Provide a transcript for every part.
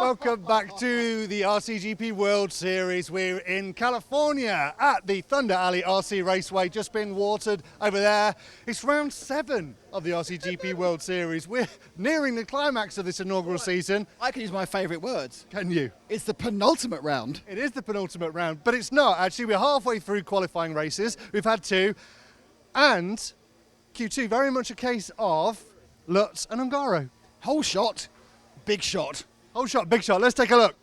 Welcome back to the RCGP World Series. We're in California at the Thunder Alley RC Raceway, just being watered over there. It's round 7 of the RCGP World Series. We're nearing the climax of this inaugural season. I can use my favourite words. Can you? It's the penultimate round. It is the penultimate round, but it's not. Actually, we're halfway through qualifying races. We've had 2. And Q2, very much a case of Lutz and Ungaro. Whole shot, big shot. Whole shot, big shot. Let's take a look.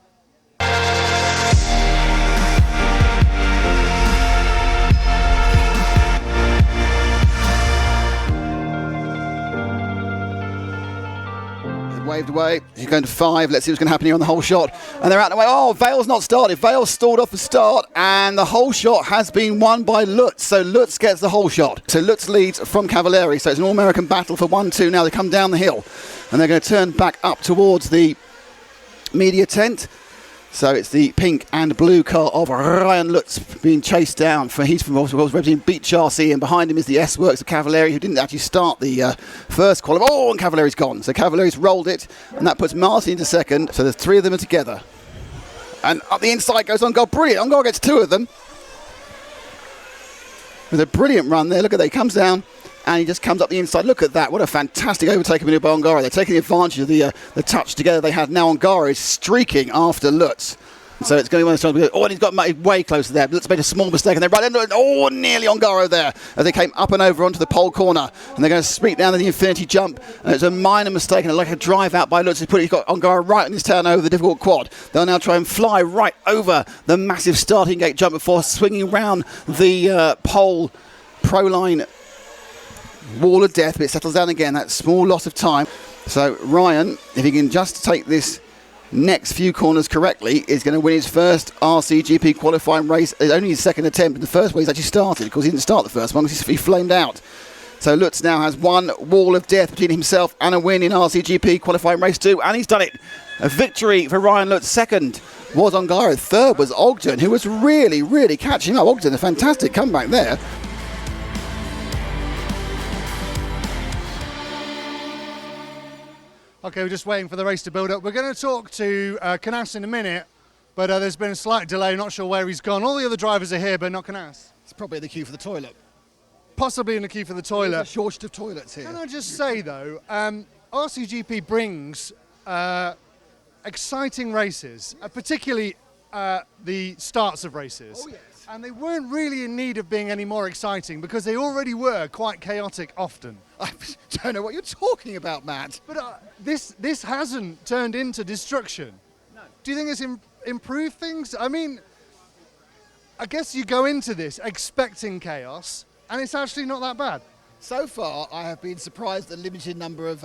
Waved away. He's going to 5. Let's see what's going to happen here on the whole shot. And they're out of the way. Oh, Vale's not started. Vale stalled off the start, and the whole shot has been won by Lutz. So Lutz gets the whole shot. So Lutz leads from Cavalieri. So it's an all-American battle for 1-2. Now they come down the hill, and they're going to turn back up towards the media tent. So it's the pink and blue car of Ryan Lutz being chased down. He's from representing Beach RC, and behind him is the S-Works of Cavalieri, who didn't actually start the first qualify. Oh, and Cavalieri's gone. So Cavalieri's rolled it, and that puts Martin into second. So the 3 of them are together. And up the inside goes Ungaro. Brilliant. Ungaro gets 2 of them. With a brilliant run there. Look at that. He comes down, and he just comes up the inside. Look at that. What a fantastic overtaking maneuver by Ungaro. They're taking advantage of the touch together they had. Now Ungaro is streaking after Lutz. So it's going to be one of those times. Oh, and he's got way closer there. Lutz made a small mistake, and they're right into it. Oh, nearly Ungaro there as they came up and over onto the pole corner. And they're going to speed down the infinity jump. And it's a minor mistake, and like a drive out by Lutz. He's got Ungaro right on his tail over the difficult quad. They'll now try and fly right over the massive starting gate jump before swinging round the pole Proline wall of death, but it settles down again. That small loss of time. So Ryan, if he can just take this next few corners correctly, is going to win his first RCGP qualifying race. It's only his second attempt. In the first one he's actually started, because he didn't start the first one because he flamed out. So Lutz now has one wall of death between himself and a win in RCGP qualifying race 2, and he's done it. A victory for Ryan Lutz. Second was Ungaro. Third was Ogden, who was really catching up. Ogden, a fantastic comeback there. Okay, we're just waiting for the race to build up. We're going to talk to Canas in a minute, but there's been a slight delay. Not sure where he's gone. All the other drivers are here, but not Canas. It's probably in the queue for the toilet. Possibly in the queue for the toilet. There's a shortage of toilets here. Can I just say, though, RCGP brings exciting races, particularly the starts of races. Oh, yes. And they weren't really in need of being any more exciting, because they already were quite chaotic often. I don't know what you're talking about, Matt. But this hasn't turned into destruction. No. Do you think it's improved things? I mean, I guess you go into this expecting chaos, and it's actually not that bad. So far, I have been surprised at the limited number of,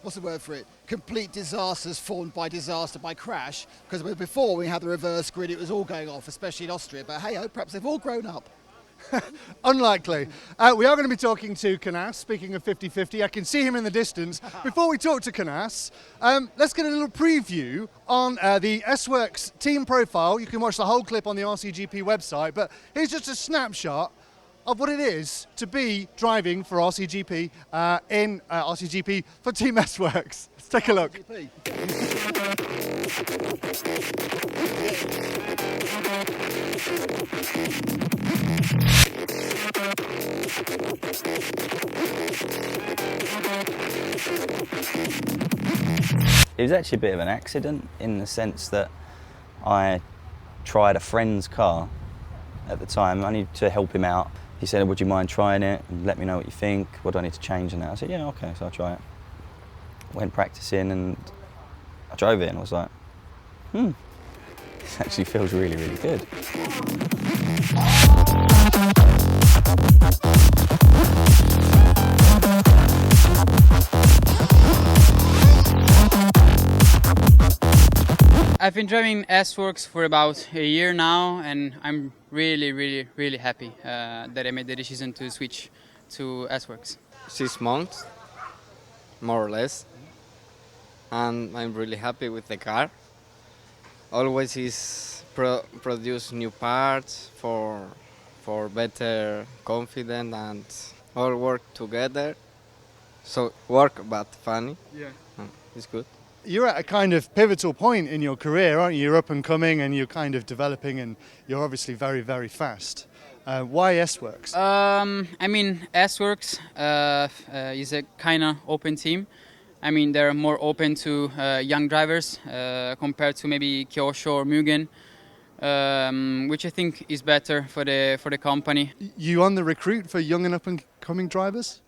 what's the word for it? Complete disasters formed by disaster, by crash. Because before we had the reverse grid, it was all going off, especially in Austria. But hey, perhaps they've all grown up. Unlikely. We are going to be talking to Canas, speaking of 50-50. I can see him in the distance. Before we talk to Canas, let's get a little preview on the S-Works team profile. You can watch the whole clip on the RCGP website, but here's just a snapshot of what it is to be driving for RCGP in RCGP for Team S-Works. Let's take a look. It was actually a bit of an accident, in the sense that I tried a friend's car at the time, only to help him out. He said, would you mind trying it and let me know what you think? What do I need to change in that? I said, yeah, okay, so I'll try it. Went practicing and I drove it and I was like, this actually feels really good. I've been driving S-Works for about a year now, and I'm really happy that I made the decision to switch to S-Works. 6 months, more or less, and I'm really happy with the car. Always is produce new parts for better confidence, and all work together. So work but funny. Yeah. It's good. You're at a kind of pivotal point in your career, aren't you? You're up and coming and you're kind of developing and you're obviously very, very fast. Why S-Works? I mean, S-Works is a kind of open team. I mean, they're more open to young drivers compared to maybe Kyosho or Mugen, which I think is better for the company. You on the recruit for young and up and coming drivers?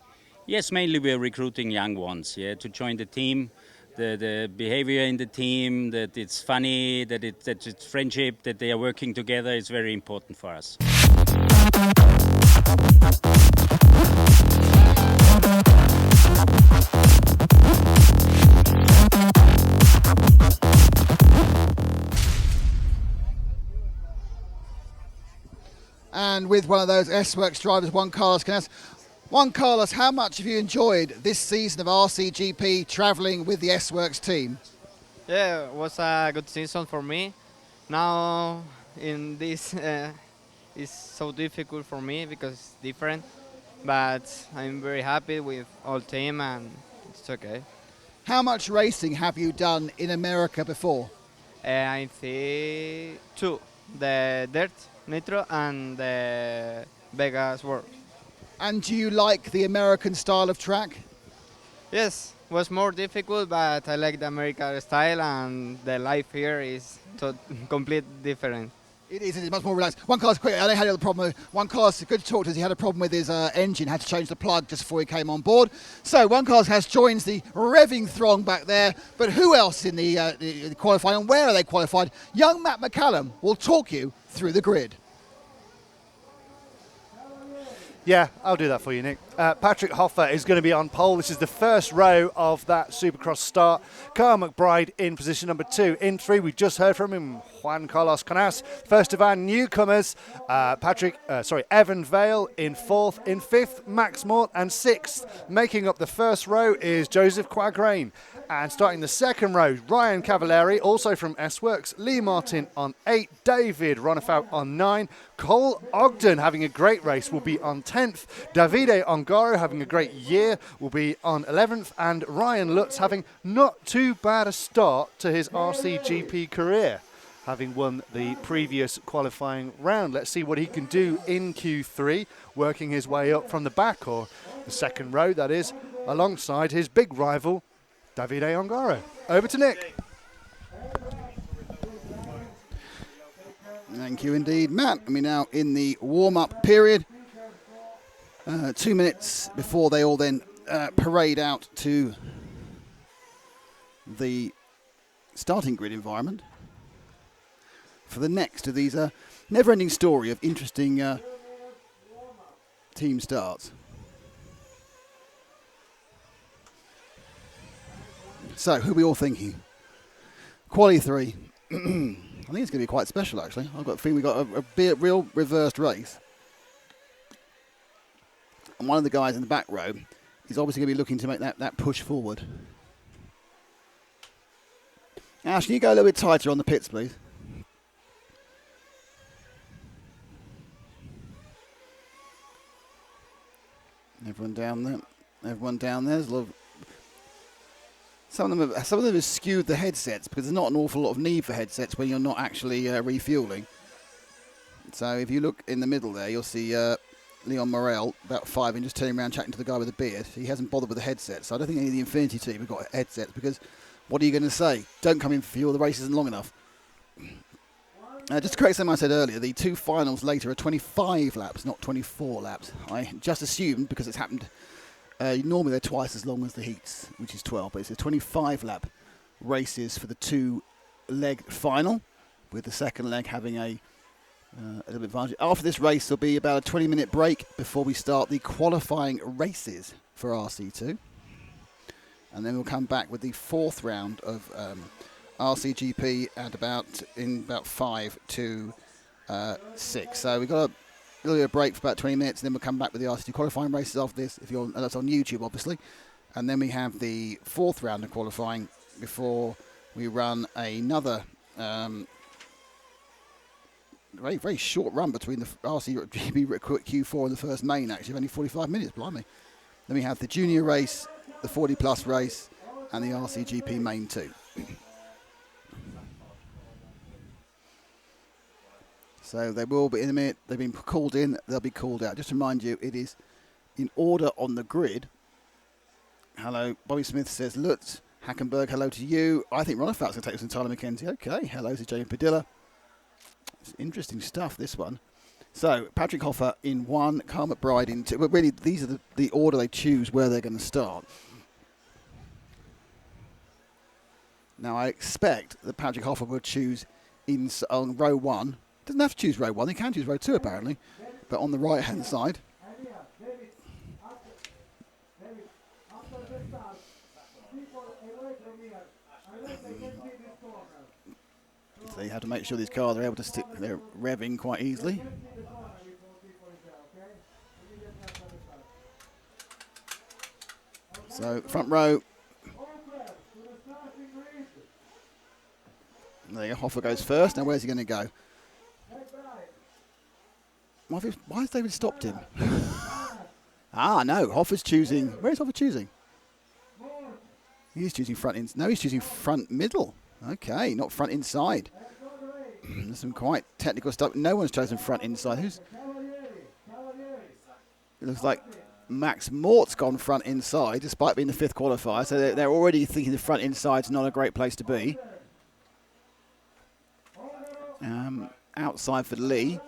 Yes, mainly we're recruiting young ones, yeah, to join the team. The behavior in the team, that it's funny, that it's friendship, that they are working together is very important for us. And with one of those S-Works drivers, Juan Carlos Canas. Juan Carlos, how much have you enjoyed this season of RCGP travelling with the S-Works team? Yeah, it was a good season for me. Now in this is so difficult for me because it's different, but I'm very happy with all team and it's okay. How much racing have you done in America before? I think 2, the Dirt Nitro and the Vegas World. And do you like the American style of track? Yes, was more difficult, but I like the American style and the life here is completely different. It is, it's much more relaxed. Juan Carlos, quick, I know he had a problem. Juan Carlos, good to talk to us. He had a problem with his engine, had to change the plug just before he came on board. So Juan Carlos has joins the revving throng back there. But who else in the qualifying and where are they qualified? Young Matt McCallum will talk you through the grid. Yeah, I'll do that for you, Nick. Patrick Hoffer is going to be on pole. This is the first row of that Supercross start. Carl McBride in position number 2. In 3, we just heard from him, Juan Carlos Canas. First of our newcomers, Evan Vale in 4th. In 5th, Max Mort. And 6th, making up the first row, is Joseph Quagrain. And starting the second row, Ryan Cavallari, also from S-Works. Lee Martin on 8. David Ronafalk on 9. Cole Ogden having a great race will be on 10th. Davide Ongaro having a great year will be on 11th. And Ryan Lutz having not too bad a start to his RCGP career, having won the previous qualifying round. Let's see what he can do in Q3, working his way up from the back, or the second row, that is, alongside his big rival, Davide Ongaro. Over to Nick. Thank you indeed, Matt. I mean, now in the warm-up period, 2 minutes before they all then parade out to the starting grid environment for the next of these never-ending story of interesting team starts. So, who are we all thinking? Quali 3. I think it's going to be quite special, actually. I've got a feeling we've got a real reversed race. And one of the guys in the back row is obviously going to be looking to make that push forward. Ash, can you go a little bit tighter on the pits, please? Everyone down there. Everyone down there. There's a lot of some of them have skewed the headsets because there's not an awful lot of need for headsets when you're not actually refueling. So if you look in the middle there, you'll see Leon Morel, about 5 inches, turning around chatting to the guy with the beard. He hasn't bothered with the headset, so I don't think any of the Infinity team have got headsets because what are you going to say? Don't come in for fuel, the race isn't long enough. Just to correct something I said earlier, the 2 finals later are 25 laps, not 24 laps. I just assumed because it's happened. Normally they're twice as long as the heats, which is 12, but it's a 25 lap races for the 2-leg final, with the second leg having a little bit advantage. After this race, there'll be about a 20-minute break before we start the qualifying races for RC2. And then we'll come back with the 4th round of RCGP at about 5 to 6. So we've got a little bit of break for about 20 minutes, and then we'll come back with the RC2 qualifying races after this. That's on YouTube, obviously. And then we have the 4th round of qualifying before we run another very, very short run between the RCGP Q4 and the first main, actually, only 45 minutes, blimey. Then we have the junior race, the 40 plus race, and the RCGP main 2. So they will be in a minute. They've been called in. They'll be called out. Just to remind you, it is in order on the grid. Hello, Bobby Smith says, Lutz, Hackenberg, hello to you. I think Ronafalk's going to take this in Tyler McKenzie. Okay, hello to Jamie Padilla. It's interesting stuff, this one. So, Patrick Hoffer in 1, Carl McBride in 2. But really, these are the order they choose where they're going to start. Now, I expect that Patrick Hoffer will choose on row 1. Doesn't have to choose row 1. He can choose row 2, apparently. But on the right-hand side. So you have to make sure these cars are able to stick their revving quite easily. So front row. There you go, Hoffer goes first. Now where's he going to go? Why has David stopped him? No, Hoffer's choosing. Where's Hoffer choosing? He's choosing front in. No, he's choosing front middle. Okay, not front inside. There's some quite technical stuff. No one's chosen front inside. It looks like Max Mort's gone front inside, despite being the 5th qualifier. So they're already thinking the front inside's not a great place to be. Outside for Lee.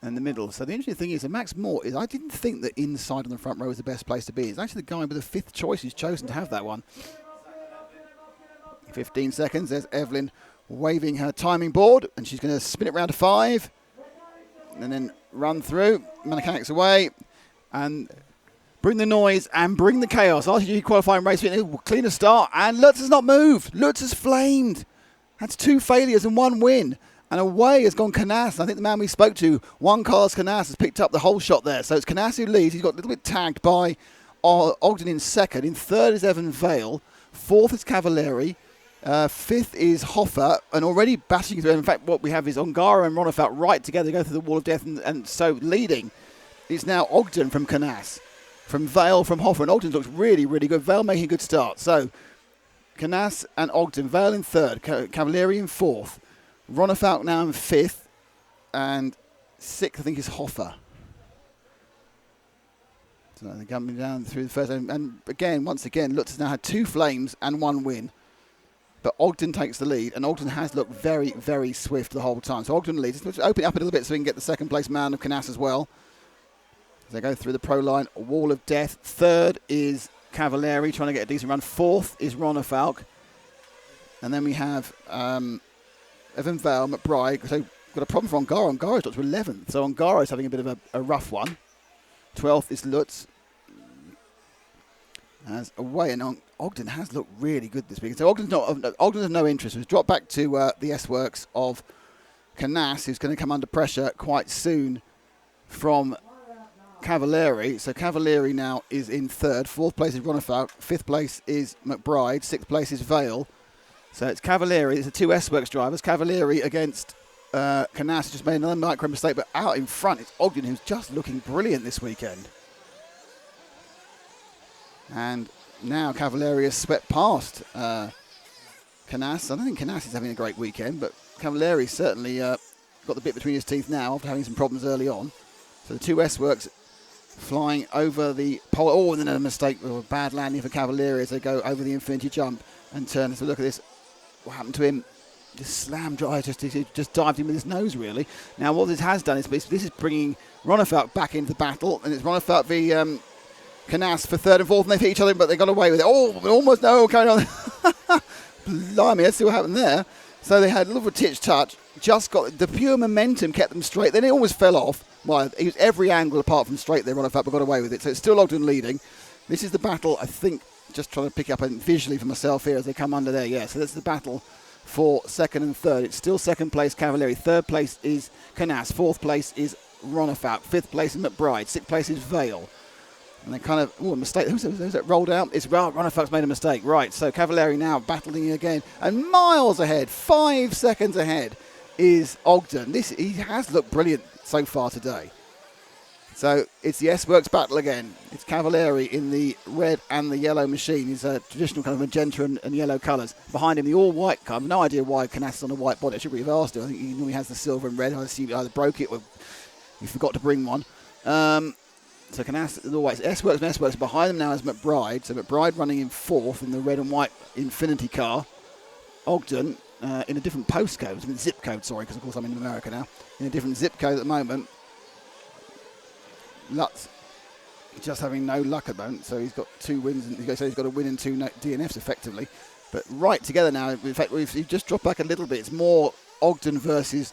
And the middle. So the interesting thing is that Max Mort I didn't think that inside on the front row was the best place to be. It's actually the guy with the 5th choice who's chosen to have that one. 15 seconds. There's Evelyn waving her timing board, and she's going to spin it round to 5, and then run through. Mechanics away, and bring the noise and bring the chaos. RCGP qualifying race, clean a start, and Lutz has not moved. Lutz has flamed. That's 2 failures and 1 win. And away has gone Canas. I think the man we spoke to, Juan Carlos Canas, has picked up the whole shot there. So it's Canas who leads. He's got a little bit tagged by Ogden in 2nd. In 3rd is Evan Vale. 4th is Cavalieri. 5th is Hoffer. And already bashing through. In fact, what we have is Ongara and Ronafalk right together, go through the wall of death. And so leading is now Ogden from Canas. From Vale, from Hoffer. And Ogden looks really, really good. Vale making a good start. So Canas and Ogden. Vale in 3rd. Cavalieri in 4th. Ronafalk now in 5th, and 6th I think is Hoffer. So they're coming down through the first, and again, once again, Lutz has now had 2 flames and 1 win. But Ogden takes the lead, and Ogden has looked very, very swift the whole time. So Ogden leads. Let's open it up a little bit so we can get the 2nd place man of Canas as well. As they go through the pro line, a wall of death. 3rd is Cavalieri, trying to get a decent run. 4th is Ronafalk. And then we have Evan Vale, McBride. So got a problem for Ongara. Ongara's got to 11th. So Ongara's having a bit of a rough one. 12th is Lutz. As away, and Ogden has looked really good this week. So Ogden has no interest. He's dropped back to the S-Works of Canas, who's going to come under pressure quite soon from Cavalieri. So Cavalieri now is in 3rd. 4th place is Ronafalk. 5th place is McBride. 6th place is Vale. So it's Cavalieri, it's the 2 S-Works drivers. Cavalieri against Canas, just made another micro mistake, but out in front it's Ogden, who's just looking brilliant this weekend. And now Cavalieri has swept past Canas. I don't think Canas is having a great weekend, but Cavalieri certainly got the bit between his teeth now after having some problems early on. So the 2 S-Works flying over the pole. Oh, and then a mistake, or a bad landing for Cavalieri as they go over the infinity jump and turn. So look at this. What happened to him? Just slammed dry, just dived in with his nose, really. Now, what this has done is this is bringing Ronafalk back into the battle, and it's Ronafalk v Canas for 3rd and 4th, and they've hit each other, but they got away with it. Oh, almost no, coming on. Blimey, let's see what happened there. So they had a little titch touch, just got the pure momentum, kept them straight. Then it almost fell off. Well, it was every angle apart from straight there, Ronafalk, but got away with it. So it's still Ogden leading. This is the battle, I think. Just trying to pick up visually for myself here as they come under there. Yeah, so that's the battle for 2nd and 3rd. It's still 2nd place Cavalieri. 3rd place is Canas. 4th place is Ronafalk. 5th place is McBride. 6th place is Vale. And they kind of, a mistake. Who's that rolled out? It's Ronafalk's made a mistake. Right, so Cavalieri now battling again. And miles ahead, 5 seconds ahead, is Ogden. He has looked brilliant so far today. So it's the S-Works battle again. It's Cavalieri in the red and the yellow machine. He's a traditional kind of magenta and yellow colours. Behind him, the all-white car. I have no idea why Canas is on a white body. I should really have asked him. I think he normally has the silver and red. I assume he either broke it or he forgot to bring one. So Canas is always S-Works and S-Works. Behind them now is McBride. So McBride running in fourth in the red and white Infinity car. Ogden in a different postcode, zip code, sorry, because of course I'm in America now. In a different zip code at the moment. Lutz just having no luck at the moment, so he's got 2 wins, and he's got a win and 2 DNFs effectively. But right together now, in fact, we've just dropped back a little bit. It's more Ogden versus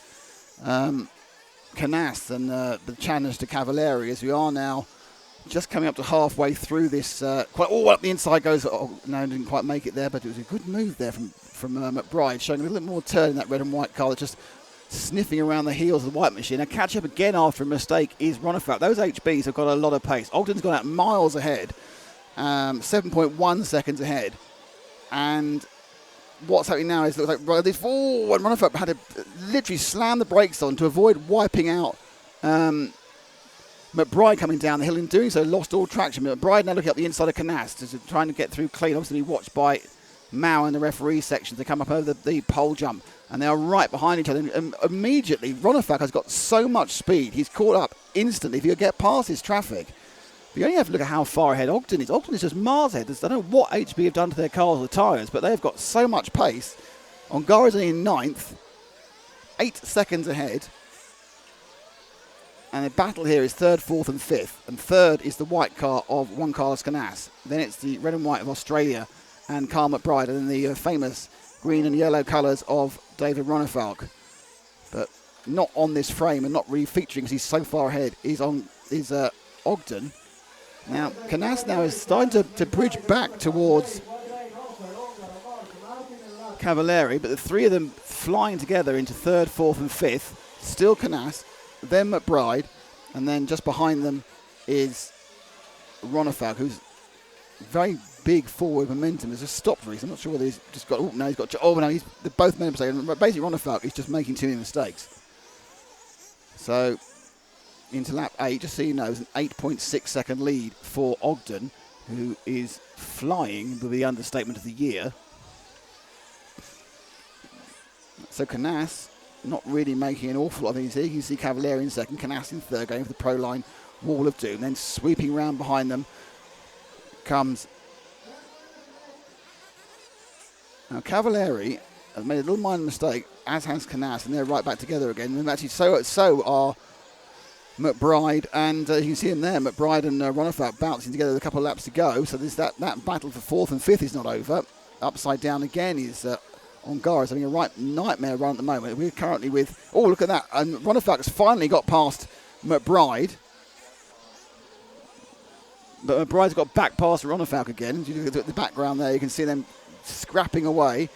Canas than the challenge to Cavalieri, as we are now just coming up to halfway through this. Quite all up the inside goes. Oh, no, didn't quite make it there, but it was a good move there from McBride, showing a little bit more turn in that red and white car. That's just sniffing around the heels of the white machine. A catch up again after a mistake is Ronefalk. Those HBs have got a lot of pace. Ogden's gone out miles ahead, 7.1 seconds ahead. And what's happening now is it looks like this. Oh, and Ronefalk had to literally slam the brakes on to avoid wiping out McBride coming down the hill. In doing so, lost all traction. McBride now looking up the inside of Canas, trying to get through clean. Obviously watched by Mao in the referee section to come up over the pole jump. And they are right behind each other. And immediately, Ronefalk has got so much speed. He's caught up instantly. If you get past his traffic, you only have to look at how far ahead Ogden is. Ogden is just miles ahead. I don't know what HB have done to their cars or tyres, but they've got so much pace. Ongara's only in 9th, 8 seconds ahead. And the battle here is 3rd, 4th and 5th. And 3rd is the white car of Juan Carlos Canas. Then it's the red and white of Australia and Carl McBride. And then the famous green and yellow colours of David Ronefalk. But not on this frame and not really featuring because he's so far ahead is Ogden. Now, Canas now is starting to bridge back towards Cavalieri, but the 3 of them flying together into 3rd, 4th and 5th. Still Canas, then McBride, and then just behind them is Ronefalk, who's very big forward momentum. Has just stopped recently. I'm not sure whether he's just got. They're both made a mistake. Basically, Ronefalk is just making too many mistakes. So into lap 8, just so you know, it's an 8.6 second lead for Ogden, who is flying with the understatement of the year. So Canas not really making an awful lot of things here. You can see Cavalieri in 2nd, Canas in 3rd, going for the Pro Line Wall of Doom. Then sweeping round behind them comes. Now Cavalieri has made a little minor mistake, as has Canas, and they're right back together again. And actually, so are McBride, and you can see him there. McBride and Ronefalk bouncing together with a couple of laps to go. So there's that battle for 4th and 5th is not over. Upside down again is Ongara's having a right nightmare run at the moment. We're currently with, oh, look at that. And Ronefalk's finally got past McBride. But McBride's got back past Ronefalk again. If you look at the background there, you can see them scrapping away.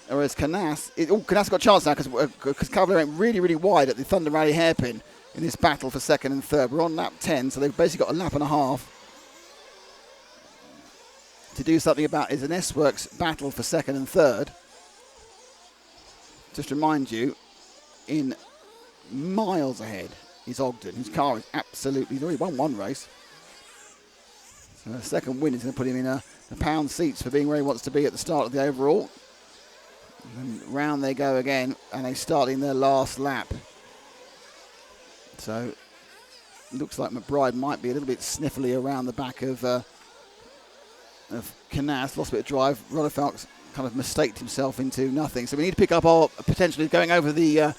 Whereas Canas got a chance now because Cavalieri went really, really wide at the Thunder Rally hairpin in this battle for 2nd and 3rd. We're on lap 10, so they've basically got a lap and a half to do something about. Is an S-Works battle for 2nd and 3rd. Just to remind you, in miles ahead is Ogden, whose car is absolutely, he's already won one race. So a second win is going to put him in the pound seats for being where he wants to be at the start of the overall. And round they go again, and they start in their last lap. So looks like McBride might be a little bit sniffly around the back of Canas. Lost a bit of drive. Ronefalk's kind of mistaked himself into nothing. So we need to pick up our potentially going over the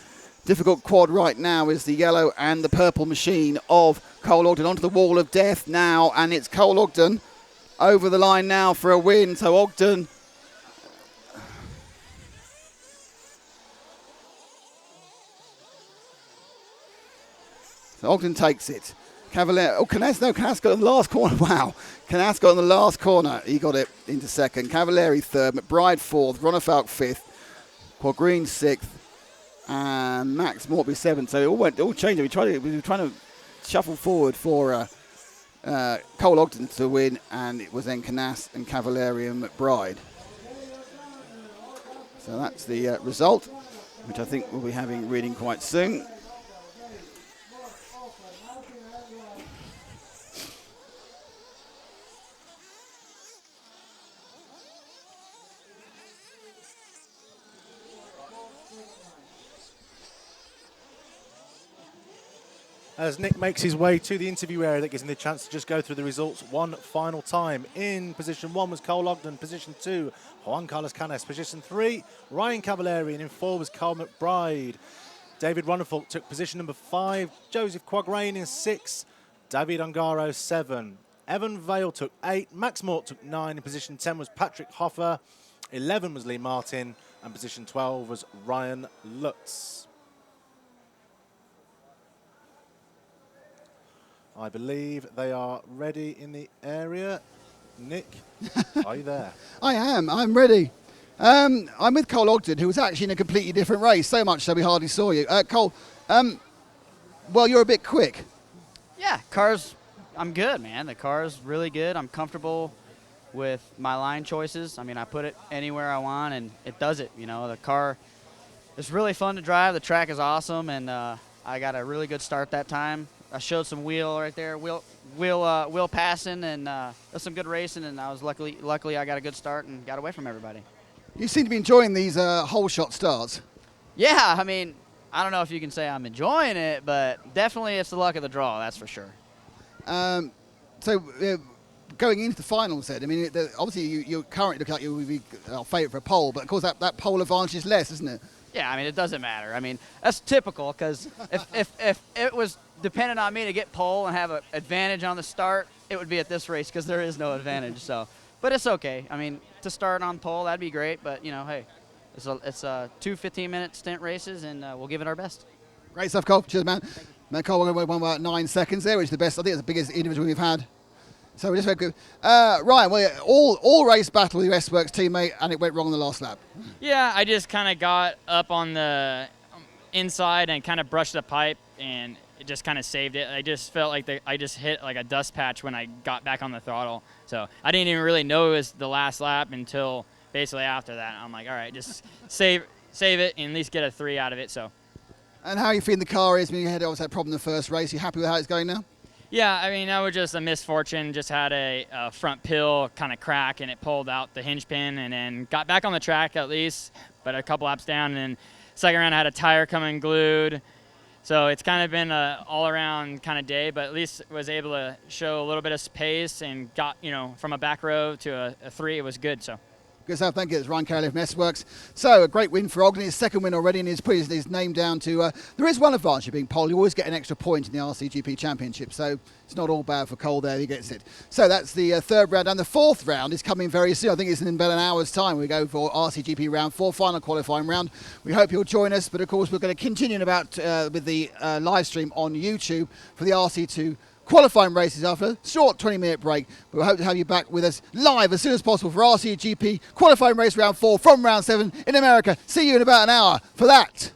difficult quad right now is the yellow and the purple machine of Cole Ogden onto the wall of death now, and it's Cole Ogden over the line now for a win. So Ogden takes it. Canas got in the last corner. Wow. Canas got in the last corner. He got it into 2nd. Cavalieri 3rd. McBride 4th. Ronefalk 5th. Quagreen 6th. And Max Mortby 7th. So it all changed. We were trying to shuffle forward for Cole Ogden to win, and it was then Canas and Cavalieri and McBride. So that's the result, which I think we'll be having reading quite soon. as Nick makes his way to the interview area that gives him the chance to just go through the results one final time. In position 1 was Cole Ogden, position 2, Juan Carlos Canes, position 3, Ryan Cavallari, and in 4 was Carl McBride. David Ronnefalk took position number 5, Joseph Quagrain in 6, David Ungaro 7, Evan Vale took 8, Max Mort took 9, in position 10 was Patrick Hoffer, 11 was Lee Martin, and position 12 was Ryan Lutz. I believe they are ready in the area. Nick, are you there? I am. I'm ready. I'm with Cole Ogden, who was actually in a completely different race, so much so we hardly saw you. Cole, well, you're a bit quick. Yeah, I'm good, man. The car's really good. I'm comfortable with my line choices. I mean, I put it anywhere I want, and it does it. You know, the car is really fun to drive. The track is awesome, and I got a really good start that time. I showed some wheel right there, wheel passing, and there's some good racing, and I was luckily I got a good start and got away from everybody. You seem to be enjoying these whole shot starts. Yeah, I mean, I don't know if you can say I'm enjoying it, but definitely it's the luck of the draw, that's for sure. Going into the finals then, I mean, obviously you currently look like you would be our favourite for a pole, but of course that pole advantage is less, isn't it? Yeah, I mean, it doesn't matter. I mean, that's typical because if it was dependent on me to get pole and have an advantage on the start, it would be at this race because there is no advantage. So, but it's okay. I mean, to start on pole, that'd be great. But, you know, hey, it's 2 15-minute stint races, and we'll give it our best. Great stuff, Cole. Cheers, man. Cole, we're going to win about 9 seconds there, which is the best. I think it's the biggest individual we've had. So we just went good. Ryan, well, yeah, all race battle with your S-Works teammate, and it went wrong in the last lap. Yeah, I just kind of got up on the inside and kind of brushed the pipe, and it just kind of saved it. I just felt like I just hit like a dust patch when I got back on the throttle. So I didn't even really know it was the last lap until basically after that. I'm like, all right, just save it and at least get a 3 out of it. So. And how are you feeling the car is? I mean, you had obviously had a problem in the first race. You happy with how it's going now? Yeah, I mean, that was just a misfortune. Just had a front pill kind of crack, and it pulled out the hinge pin, and then got back on the track at least, but a couple laps down. And then second round, I had a tire come unglued. So it's kind of been an all-around kind of day, but at least was able to show a little bit of pace and got, you know, from a back row to a 3. It was good. So. Good stuff, thank you. It's Ryan Carroll from S-Works. So, a great win for Ogden, his second win already, and he's put his name down to... there is one advantage of being pole. You always get an extra point in the RCGP Championship, so it's not all bad for Cole there. He gets it. So, that's the third round, and the fourth round is coming very soon. I think it's in about an hour's time. We go for RCGP round 4, final qualifying round. We hope you'll join us, but of course, we're going to continue with the live stream on YouTube for the RC2 qualifying races after a short 20-minute break. But we hope to have you back with us live as soon as possible for RCGP qualifying race round 4 from round 7 in America. See you in about an hour for that.